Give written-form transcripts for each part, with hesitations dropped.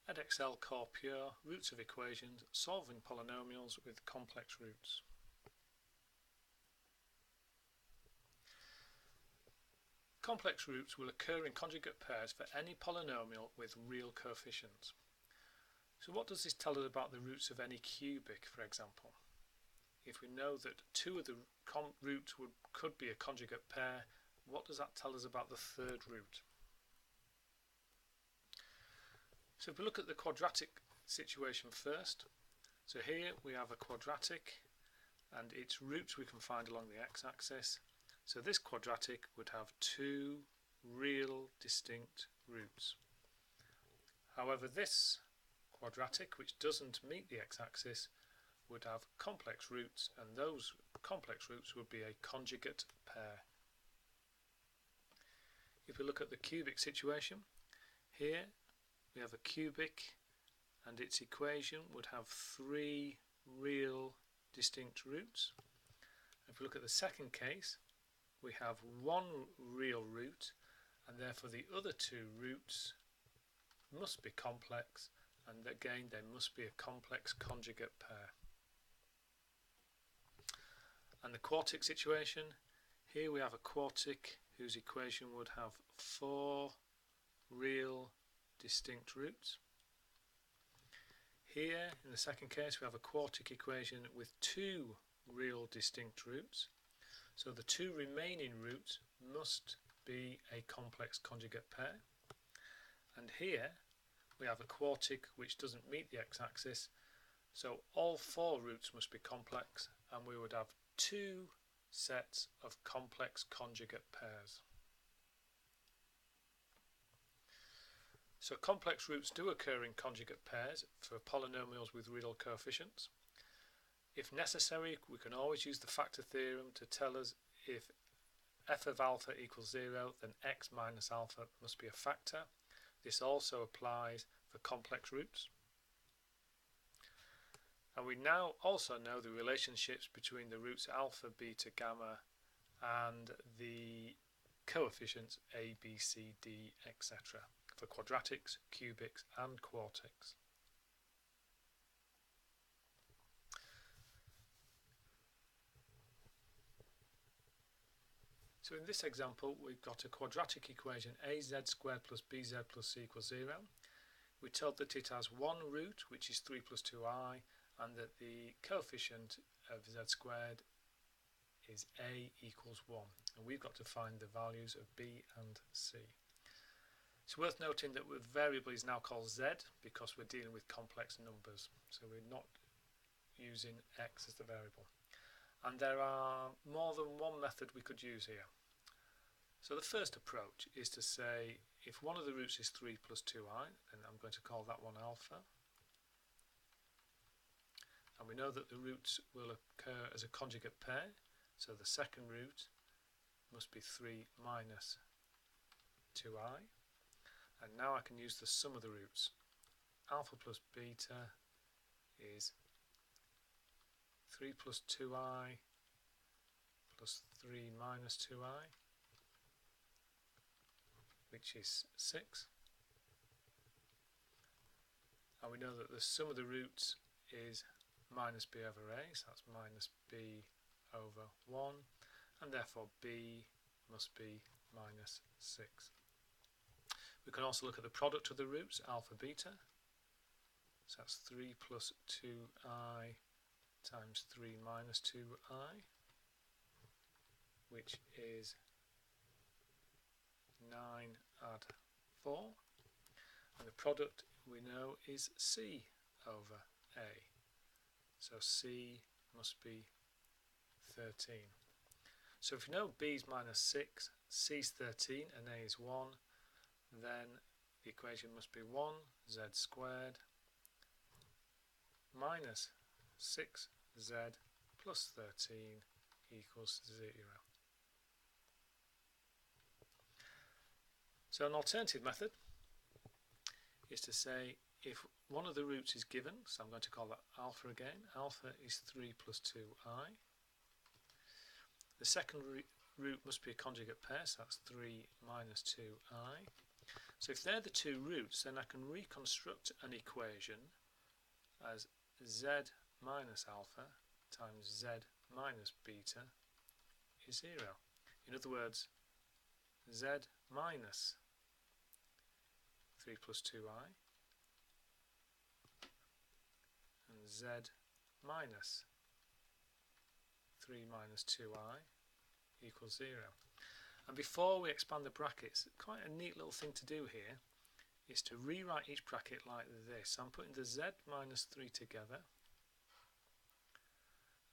EDX Core Pure, roots of equations, solving polynomials with complex roots. Complex roots will occur in conjugate pairs for any polynomial with real coefficients. So what does this tell us about the roots of any cubic, for example? If we know that two of the roots could be a conjugate pair, what does that tell us about the third root? So if we look at the quadratic situation first, so here we have a quadratic and its roots we can find along the x-axis. So this quadratic would have two real distinct roots. However, this quadratic, which doesn't meet the x-axis, would have complex roots, and those complex roots would be a conjugate pair. If we look at the cubic situation, here we have a cubic and its equation would have three real distinct roots. If we look at the second case, we have one real root, and therefore the other two roots must be complex, and again they must be a complex conjugate pair. And the quartic situation, here we have a quartic whose equation would have four real distinct roots. Here in the second case we have a quartic equation with two real distinct roots. So the two remaining roots must be a complex conjugate pair. And here we have a quartic which doesn't meet the x-axis, so all four roots must be complex, and we would have two sets of complex conjugate pairs. So complex roots do occur in conjugate pairs for polynomials with real coefficients. If necessary, we can always use the factor theorem to tell us if f of alpha equals 0, then x minus alpha must be a factor. This also applies for complex roots. And we now also know the relationships between the roots alpha, beta, gamma and the coefficients a, b, c, d, etc. for quadratics, cubics and quartics. So in this example we've got a quadratic equation az squared plus bz plus c equals 0. We're told that it has one root, which is 3 plus 2i, and that the coefficient of z squared is a equals 1, and we've got to find the values of b and c. It's worth noting that the variable is now called z because we're dealing with complex numbers, so we're not using x as the variable. And there are more than one method we could use here. So the first approach is to say if one of the roots is 3 plus 2i, then I'm going to call that one alpha. And we know that the roots will occur as a conjugate pair, so the second root must be 3 minus 2i. And now I can use the sum of the roots. Alpha plus beta is 3 plus 2i plus 3 minus 2i, which is 6. And we know that the sum of the roots is minus b over a, so that's minus b over 1, and therefore b must be minus 6. We can also look at the product of the roots, alpha beta, so that's 3 plus 2i times 3 minus 2i, which is 9 add 4, and the product we know is c over a, so c must be 13. So if you know b is minus 6, c is 13 and a is 1, then the equation must be 1 z squared minus 6z plus 13 equals 0. So an alternative method is to say if one of the roots is given, so I'm going to call that alpha again, alpha is 3 plus 2i. The second root must be a conjugate pair, so that's 3 minus 2i. So if they're the two roots, then I can reconstruct an equation as z minus alpha times z minus beta is 0. In other words, z minus 3 plus 2i and z minus 3 minus 2i equals 0. And before we expand the brackets, quite a neat little thing to do here is to rewrite each bracket like this. I'm putting the z minus 3 together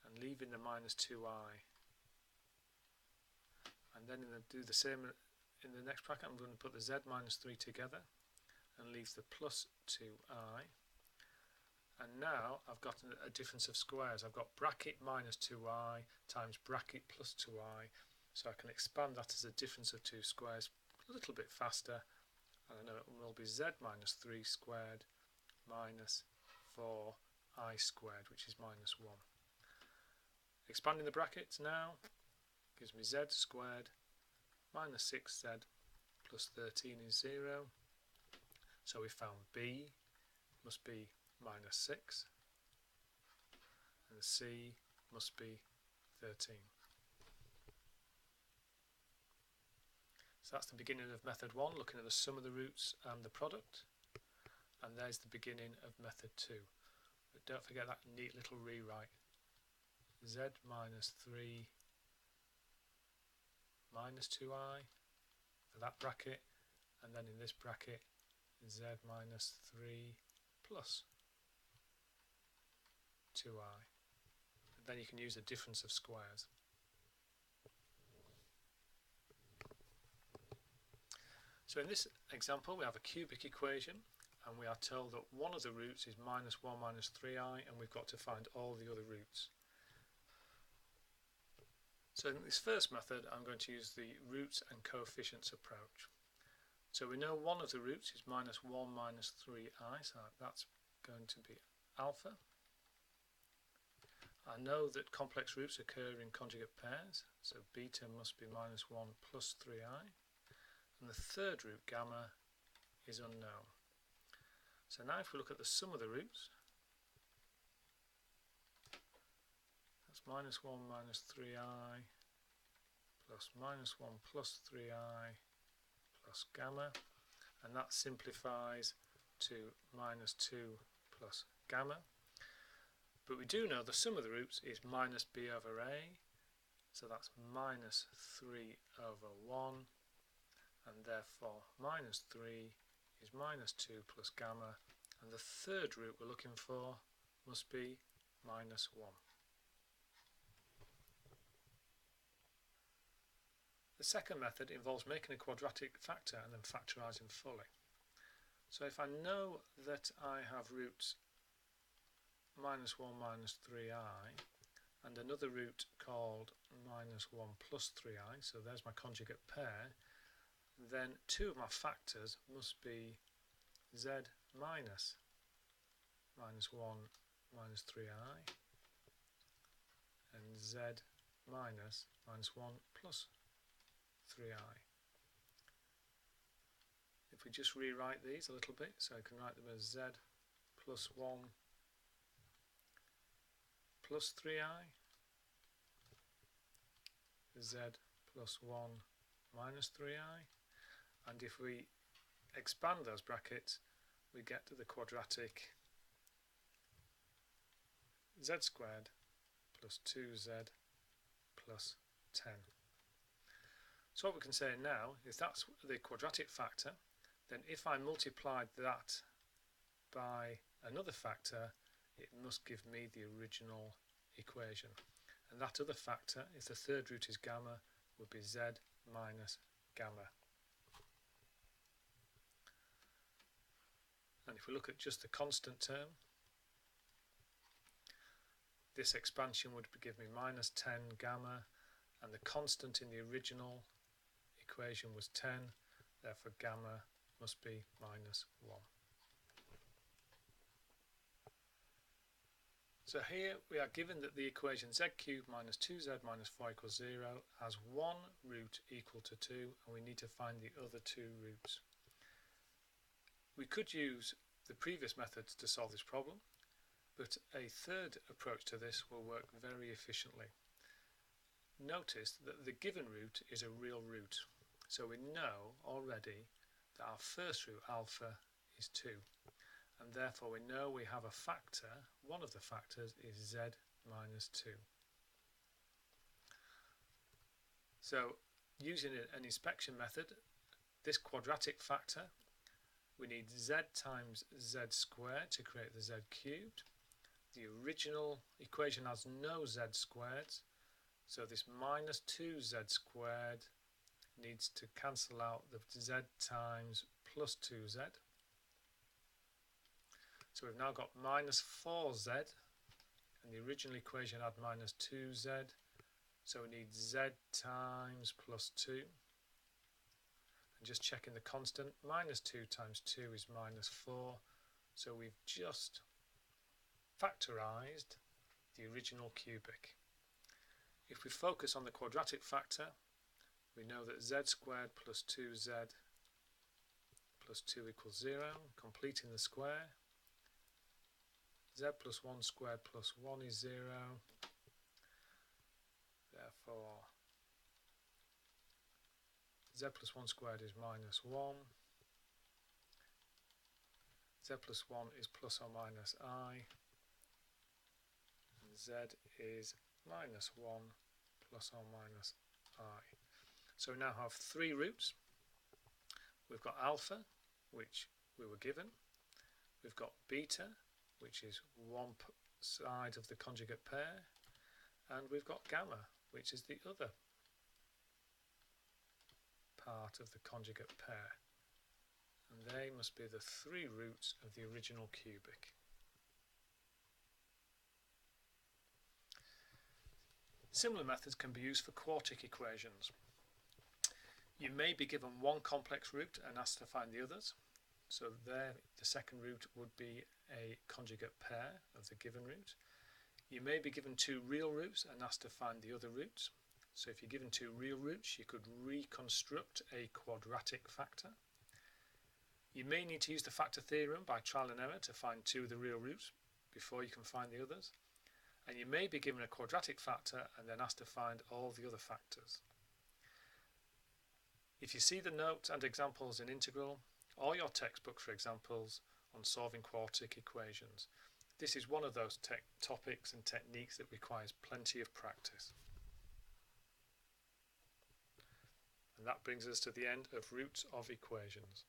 and leaving the minus 2i, and then do the same in the next bracket. I'm going to put the z minus 3 together and leave the plus 2i, and now I've got a difference of squares. I've got bracket minus 2i times bracket plus 2i, so I can expand that as a difference of two squares a little bit faster, and I know it will be z minus 3 squared minus 4i squared, which is minus 1. Expanding the brackets now gives me z squared minus 6z plus 13 is 0. So we found b must be minus 6 and c must be 13. So that's the beginning of method 1, looking at the sum of the roots and the product. And there's the beginning of method 2. But don't forget that neat little rewrite. Z minus 3 minus 2i for that bracket, and then in this bracket z minus 3 plus 2i. And then you can use the difference of squares. So in this example we have a cubic equation, and we are told that one of the roots is minus 1 minus 3i, and we've got to find all the other roots. So in this first method I'm going to use the roots and coefficients approach. So we know one of the roots is minus 1 minus 3i, so that's going to be alpha. I know that complex roots occur in conjugate pairs, so beta must be minus 1 plus 3i. And the third root, gamma, is unknown. So now if we look at the sum of the roots, that's minus 1 minus 3i plus minus 1 plus 3i plus gamma, and that simplifies to minus 2 plus gamma. But we do know the sum of the roots is minus b over a, so that's minus 3 over 1, and therefore minus 3 is minus 2 plus gamma, and the third root we're looking for must be minus 1. The second method involves making a quadratic factor and then factorising fully. So if I know that I have roots minus 1 minus 3i and another root called minus 1 plus 3i, so there's my conjugate pair, then two of my factors must be z minus 1 minus 3i and z minus 1 plus 3i. If we just rewrite these a little bit, so I can write them as z plus 1 plus 3i, z plus 1 minus 3i, and if we expand those brackets we get to the quadratic z squared plus 2z plus 10. So what we can say now is that's the quadratic factor. Then if I multiplied that by another factor, it must give me the original equation. And that other factor, if the third root is gamma, would be z minus gamma. And if we look at just the constant term, this expansion would give me minus 10 gamma, and the constant in the original equation was 10, therefore gamma must be minus 1. So here we are given that the equation z cubed minus 2z minus 4 equals 0 has one root equal to 2, and we need to find the other two roots. We could use the previous methods to solve this problem, but a third approach to this will work very efficiently. Notice that the given root is a real root, so we know already that our first root alpha is 2, and therefore we know we have a factor. One of the factors is z minus 2. So using an inspection method, this quadratic factor, we need z times z squared to create the z cubed. The original equation has no z squareds, so this minus 2z squared needs to cancel out the z times plus 2z. So we've now got minus 4z, and the original equation had minus 2z, so we need z times plus 2. And just checking the constant, minus 2 times 2 is minus 4, so we've just factorised the original cubic. If we focus on the quadratic factor, we know that z squared plus 2z plus 2 equals 0, completing the square. Z plus 1 squared plus 1 is 0, therefore z plus 1 squared is minus 1, z plus 1 is plus or minus I, and z is minus 1 plus or minus I. So we now have three roots. We've got alpha, which we were given. We've got beta, which is one side of the conjugate pair. And we've got gamma, which is the other part of the conjugate pair. And they must be the three roots of the original cubic. Similar methods can be used for quartic equations. You may be given one complex root and asked to find the others. So there, the second root would be a conjugate pair of the given root. You may be given two real roots and asked to find the other roots. So if you're given two real roots, you could reconstruct a quadratic factor. You may need to use the factor theorem by trial and error to find two of the real roots before you can find the others. And you may be given a quadratic factor and then asked to find all the other factors. If you see the notes and examples in Integral, or your textbook for examples on solving quartic equations, this is one of those topics and techniques that requires plenty of practice. And that brings us to the end of roots of equations.